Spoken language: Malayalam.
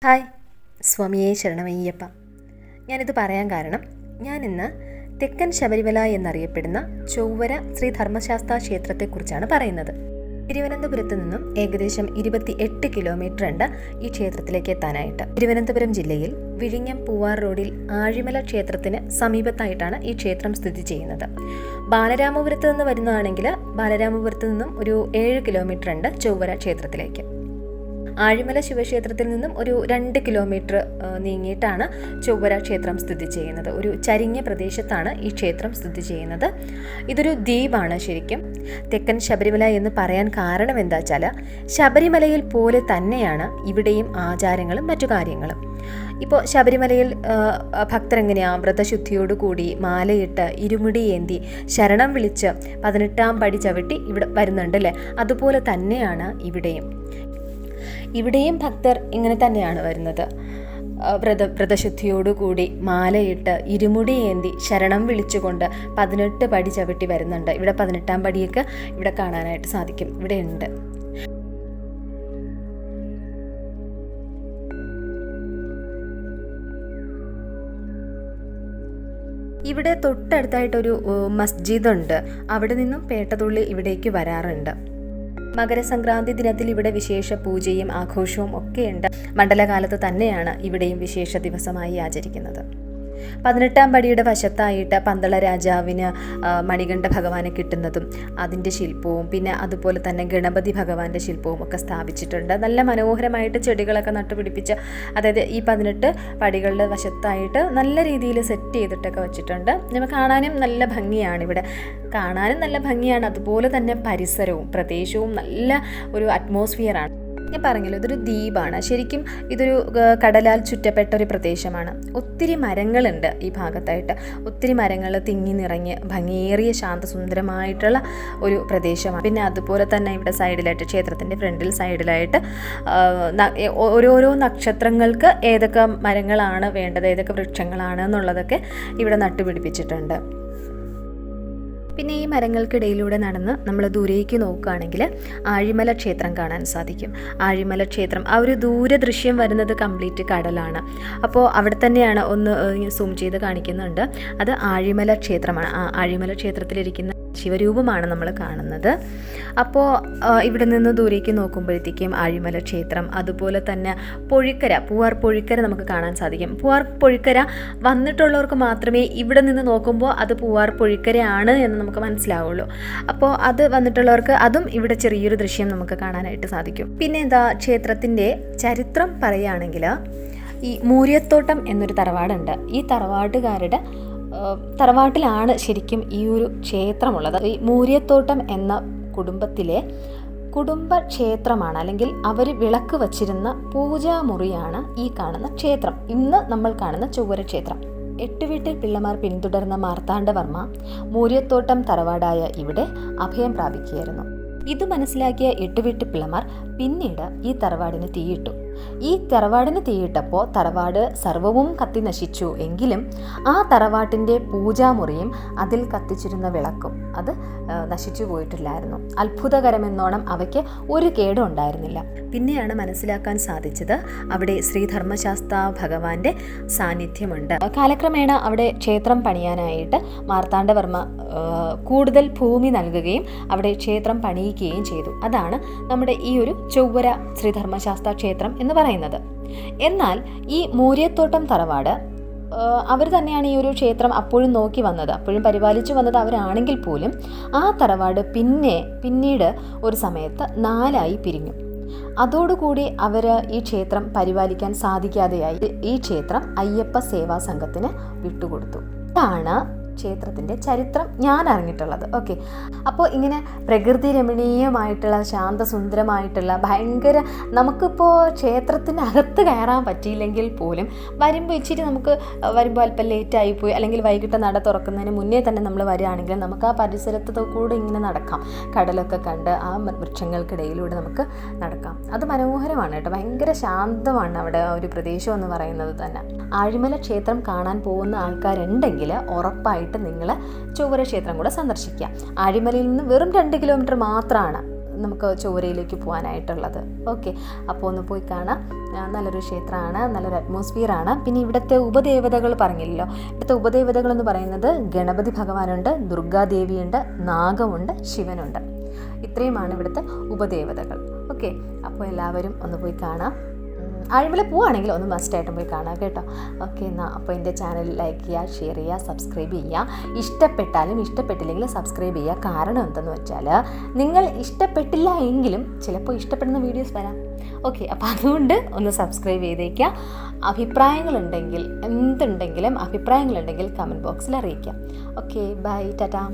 ഹായ്, സ്വാമിയേ ശരണമയ്യപ്പ. ഞാനിത് പറയാൻ കാരണം ഞാനിന്ന് തെക്കൻ ശബരിമല എന്നറിയപ്പെടുന്ന ചൊവ്വര ശ്രീ ധർമ്മശാസ്താ ക്ഷേത്രത്തെക്കുറിച്ചാണ് പറയുന്നത്. തിരുവനന്തപുരത്ത് നിന്നും ഏകദേശം 28 കിലോമീറ്റർ ഉണ്ട് ഈ ക്ഷേത്രത്തിലേക്ക് എത്താനായിട്ട്. തിരുവനന്തപുരം ജില്ലയിൽ വിഴിഞ്ഞം പൂവാർ റോഡിൽ ആഴിമല ക്ഷേത്രത്തിന് സമീപത്തായിട്ടാണ് ഈ ക്ഷേത്രം സ്ഥിതി ചെയ്യുന്നത്. ബാലരാമപുരത്ത് നിന്ന് വരുന്നതാണെങ്കിൽ ബാലരാമപുരത്ത് നിന്നും ഒരു 7 കിലോമീറ്റർ ഉണ്ട് ചൊവ്വര ക്ഷേത്രത്തിലേക്ക്. ആഴിമല ശിവക്ഷേത്രത്തിൽ നിന്നും ഒരു 2 കിലോമീറ്റർ നീങ്ങിയിട്ടാണ് ചൊവ്വര ക്ഷേത്രം സ്ഥിതി ചെയ്യുന്നത്. ഒരു ചരിഞ്ഞ പ്രദേശത്താണ് ഈ ക്ഷേത്രം സ്ഥിതി ചെയ്യുന്നത്. ഇതൊരു ദ്വീപാണ്. ശരിക്കും തെക്കൻ ശബരിമല എന്ന് പറയാൻ കാരണം എന്താ വെച്ചാൽ ശബരിമലയിൽ പോലെ തന്നെയാണ് ഇവിടെയും ആചാരങ്ങളും മറ്റു കാര്യങ്ങളും. ഇപ്പോൾ ശബരിമലയിൽ ഭക്തരെങ്ങനെയാണ് വ്രതശുദ്ധിയോടുകൂടി മാലയിട്ട് ഇരുമുടി ഏന്തി ശരണം വിളിച്ച് 18ാം പടി ചവിട്ടി ഇവിടെ വരുന്നുണ്ട് അല്ലേ? അതുപോലെ തന്നെയാണ് ഇവിടെയും ഭക്തർ ഇങ്ങനെ തന്നെയാണ് വരുന്നത്. വ്രതശുദ്ധിയോടുകൂടി മാലയിട്ട് ഇരുമുടി ഏന്തി ശരണം വിളിച്ചുകൊണ്ട് 18 പടി ചവിട്ടി വരുന്നുണ്ട്. ഇവിടെ 18ാം പടിയൊക്കെ ഇവിടെ കാണാനായിട്ട് സാധിക്കും. ഇവിടെ ഉണ്ട്. ഇവിടെ തൊട്ടടുത്തായിട്ടൊരു മസ്ജിദ് ഉണ്ട്. അവിടെ നിന്നും പേട്ടതുള്ളി ഇവിടേക്ക് വരാറുണ്ട്. മകരസംക്രാന്തി ദിനത്തിൽ ഇവിടെ വിശേഷ പൂജയും ആഘോഷവും ഒക്കെയുണ്ട്. മണ്ഡലകാലത്ത് തന്നെയാണ് ഇവിടെയും വിശേഷ ദിവസമായി ആചരിക്കുന്നത്. 18ാം പടിയുടെ വശത്തായിട്ട് പന്തള രാജാവിന് മണികണ്ഠ ഭഗവാനെ കിട്ടുന്നതും അതിൻ്റെ ശില്പവും പിന്നെ അതുപോലെ തന്നെ ഗണപതി ഭഗവാന്റെ ശില്പവും ഒക്കെ സ്ഥാപിച്ചിട്ടുണ്ട്. നല്ല മനോഹരമായിട്ട് ചെടികളൊക്കെ നട്ടുപിടിപ്പിച്ച്, അതായത് ഈ 18 പടികളുടെ വശത്തായിട്ട് നല്ല രീതിയിൽ സെറ്റ് ചെയ്തിട്ടൊക്കെ വെച്ചിട്ടുണ്ട്. നമുക്ക് കാണാനും നല്ല ഭംഗിയാണ്. ഇവിടെ കാണാനും നല്ല ഭംഗിയാണ്. അതുപോലെ തന്നെ പരിസരവും പ്രദേശവും നല്ല ഒരു അറ്റ്മോസ്ഫിയറാണ്. ഞാൻ പറഞ്ഞല്ലോ, ഇതൊരു ദ്വീപാണ്. ശരിക്കും ഇതൊരു കടലാൽ ചുറ്റപ്പെട്ട ഒരു പ്രദേശമാണ്. ഒത്തിരി മരങ്ങളുണ്ട് ഈ ഭാഗത്തായിട്ട്. ഒത്തിരി മരങ്ങൾ തിങ്ങി നിറഞ്ഞ് ഭംഗിയേറിയ ശാന്തസുന്ദരമായിട്ടുള്ള ഒരു പ്രദേശമാണ്. പിന്നെ അതുപോലെ തന്നെ ഇവിടെ സൈഡിലായിട്ട്, ക്ഷേത്രത്തിൻ്റെ ഫ്രണ്ടിൽ സൈഡിലായിട്ട് ഓരോരോ നക്ഷത്രങ്ങൾക്ക് ഏതൊക്കെ മരങ്ങളാണ് വേണ്ടത്, ഏതൊക്കെ വൃക്ഷങ്ങളാണ് എന്നുള്ളതൊക്കെ ഇവിടെ നട്ടുപിടിപ്പിച്ചിട്ടുണ്ട്. പിന്നെ ഈ മരങ്ങൾക്കിടയിലൂടെ നടന്ന് നമ്മൾ ദൂരേക്ക് നോക്കുകയാണെങ്കിൽ ആഴിമല ക്ഷേത്രം കാണാൻ സാധിക്കും. ആഴിമല ക്ഷേത്രം ആ ഒരു ദൂരദൃശ്യം വരുന്നത് കംപ്ലീറ്റ് കടലാണ്. അപ്പോൾ അവിടെ തന്നെയാണ് ഒന്ന് സൂം ചെയ്ത് കാണിക്കുന്നുണ്ട്. അത് ആഴിമല ക്ഷേത്രമാണ്. ആ ആഴിമല ക്ഷേത്രത്തിലിരിക്കുന്ന ശിവരൂപമാണ് നമ്മൾ കാണുന്നത്. അപ്പോൾ ഇവിടെ നിന്ന് ദൂരേക്ക് നോക്കുമ്പോഴത്തേക്കും ആഴിമല ക്ഷേത്രം, അതുപോലെ തന്നെ പൂവാർ പൊഴിക്കര നമുക്ക് കാണാൻ സാധിക്കും. പൂവാർ പൊഴിക്കര വന്നിട്ടുള്ളവർക്ക് മാത്രമേ ഇവിടെ നിന്ന് നോക്കുമ്പോൾ അത് പൂവാർ പൊഴിക്കരയാണ് എന്ന് നമുക്ക് മനസ്സിലാവുള്ളൂ. അപ്പോൾ അത് വന്നിട്ടുള്ളവർക്ക് അതും ഇവിടെ ചെറിയൊരു ദൃശ്യം നമുക്ക് കാണാനായിട്ട് സാധിക്കും. പിന്നെ എന്താ, ക്ഷേത്രത്തിൻ്റെ ചരിത്രം പറയുകയാണെങ്കിൽ ഈ മൂര്യത്തോട്ടം എന്നൊരു തറവാടുണ്ട്. ഈ തറവാട്ടിലാണ് ശരിക്കും ഈ ഒരു ക്ഷേത്രമുള്ളത്. ഈ മൂര്യത്തോട്ടം എന്ന കുടുംബത്തിലെ കുടുംബ ക്ഷേത്രമാണ്, അല്ലെങ്കിൽ അവർ വിളക്ക് വച്ചിരുന്ന പൂജാമുറിയാണ് ഈ കാണുന്ന ക്ഷേത്രം. ഇന്ന് നമ്മൾ കാണുന്ന ചൊവ്വര ക്ഷേത്രം. 8 വീട്ടിൽ പിള്ളമാർ പിന്തുടർന്ന മാർത്താണ്ഡവർമ്മ മൂര്യത്തോട്ടം തറവാടായ ഇവിടെ അഭയം പ്രാപിക്കുകയായിരുന്നു. ഇത് മനസ്സിലാക്കിയ 8 വീട്ടിൽ പിള്ളമാർ പിന്നീട് ഈ തറവാടിന് തീയിട്ടു. ഈ തറവാടിന് തീയിട്ടപ്പോൾ തറവാട് സർവവും കത്തി നശിച്ചു. എങ്കിലും ആ തറവാട്ടിൻ്റെ പൂജാമുറിയും അതിൽ കത്തിച്ചിരുന്ന വിളക്കും അത് നശിച്ചു പോയിട്ടില്ലായിരുന്നു. അത്ഭുതകരമെന്നോണം അവയ്ക്ക് ഒരു കേടും ഉണ്ടായിരുന്നില്ല. പിന്നെയാണ് മനസ്സിലാക്കാൻ സാധിച്ചത് അവിടെ ശ്രീ ധർമ്മശാസ്താ ഭഗവാന്റെ സാന്നിധ്യമുണ്ട്. കാലക്രമേണ അവിടെ ക്ഷേത്രം പണിയാനായിട്ട് മാർത്താണ്ഡവർമ്മ കൂടുതൽ ഭൂമി നൽകുകയും അവിടെ ക്ഷേത്രം പണിയിക്കുകയും ചെയ്തു. അതാണ് നമ്മുടെ ഈ ഒരു ചൊവ്വര ശ്രീ ധർമ്മശാസ്താ ക്ഷേത്രം എന്ന് പറയുന്നത്. എന്നാൽ ഈ മൂര്യത്തോട്ടം തറവാട് അവർ തന്നെയാണ് ഈ ഒരു ക്ഷേത്രം അപ്പോഴും നോക്കി വന്നത്, അപ്പോഴും പരിപാലിച്ചു വന്നത് അവരാണെങ്കിൽ പോലും ആ തറവാട് പിന്നീട് ഒരു സമയത്ത് 4ആയി പിരിഞ്ഞു. അതോടുകൂടി അവർ ഈ ക്ഷേത്രം പരിപാലിക്കാൻ സാധിക്കാതെയായി ഈ ക്ഷേത്രം അയ്യപ്പ സേവാ സംഘത്തിന് വിട്ടുകൊടുത്തു. ഇതാണ് ക്ഷേത്രത്തിൻ്റെ ചരിത്രം ഞാൻ അറിഞ്ഞിട്ടുള്ളത്. ഓക്കെ, അപ്പോൾ ഇങ്ങനെ പ്രകൃതി രമണീയമായിട്ടുള്ള ശാന്തസുന്ദരമായിട്ടുള്ള ഭയങ്കര, നമുക്കിപ്പോൾ ക്ഷേത്രത്തിനകത്ത് കയറാൻ പറ്റിയില്ലെങ്കിൽ പോലും വരുമ്പോൾ ഇച്ചിരി നമുക്ക് വരുമ്പോൾ അല്പം ലേറ്റായിപ്പോയി, അല്ലെങ്കിൽ വൈകിട്ട് നട തുറക്കുന്നതിന് മുന്നേ തന്നെ നമ്മൾ വരികയാണെങ്കിൽ നമുക്ക് ആ പരിസരത്ത് കൂടെ ഇങ്ങനെ നടക്കാം. കടലൊക്കെ കണ്ട് ആ വൃക്ഷങ്ങൾക്കിടയിലൂടെ നമുക്ക് നടക്കാം. അത് മനോഹരമാണ് കേട്ടോ. ഭയങ്കര ശാന്തമാണ് അവിടെ ഒരു പ്രദേശം എന്ന് പറയുന്നത് തന്നെ. ആഴിമല ക്ഷേത്രം കാണാൻ പോകുന്ന ആൾക്കാരുണ്ടെങ്കിൽ ഉറപ്പായിട്ട് നിങ്ങൾ ചൊവ്വര ക്ഷേത്രം കൂടെ സന്ദർശിക്കുക. ആഴിമലയിൽ നിന്ന് വെറും 2 കിലോമീറ്റർ മാത്രമാണ് നമുക്ക് ചോരയിലേക്ക് പോകാനായിട്ടുള്ളത്. ഓക്കെ, അപ്പോൾ ഒന്ന് പോയി കാണാം. നല്ലൊരു ക്ഷേത്രമാണ്, നല്ലൊരു അറ്റ്മോസ്ഫിയറാണ്. പിന്നെ ഇവിടുത്തെ ഉപദേവതകൾ പറഞ്ഞില്ലല്ലോ. ഇവിടുത്തെ ഉപദേവതകൾ എന്ന് പറയുന്നത് ഗണപതി ഭഗവാനുണ്ട്, ദുർഗാദേവിയുണ്ട്, നാഗമുണ്ട്, ശിവനുണ്ട്. ഇത്രയുമാണ് ഇവിടുത്തെ ഉപദേവതകൾ. ഓക്കെ, അപ്പോൾ എല്ലാവരും ഒന്ന് പോയി കാണാം. ആഴിമല പോവുകയാണെങ്കിൽ ഒന്ന് മസ്റ്റായിട്ടും പോയി കാണാം കേട്ടോ. ഓക്കെ, എന്നാൽ അപ്പോൾ എൻ്റെ ചാനൽ ലൈക്ക് ചെയ്യുക, ഷെയർ ചെയ്യുക, സബ്സ്ക്രൈബ് ചെയ്യുക. ഇഷ്ടപ്പെട്ടാലും ഇഷ്ടപ്പെട്ടില്ലെങ്കിലും സബ്സ്ക്രൈബ് ചെയ്യുക. കാരണം എന്തെന്ന് വെച്ചാൽ നിങ്ങൾ ഇഷ്ടപ്പെട്ടില്ല എങ്കിലും ചിലപ്പോൾ ഇഷ്ടപ്പെടുന്ന വീഡിയോസ് വരാം. ഓക്കെ, അപ്പോൾ അതുകൊണ്ട് ഒന്ന് സബ്സ്ക്രൈബ് ചെയ്തേക്കുക. അഭിപ്രായങ്ങളുണ്ടെങ്കിൽ കമൻറ്റ് ബോക്സിൽ അറിയിക്കാം. Okay, bye, Tata.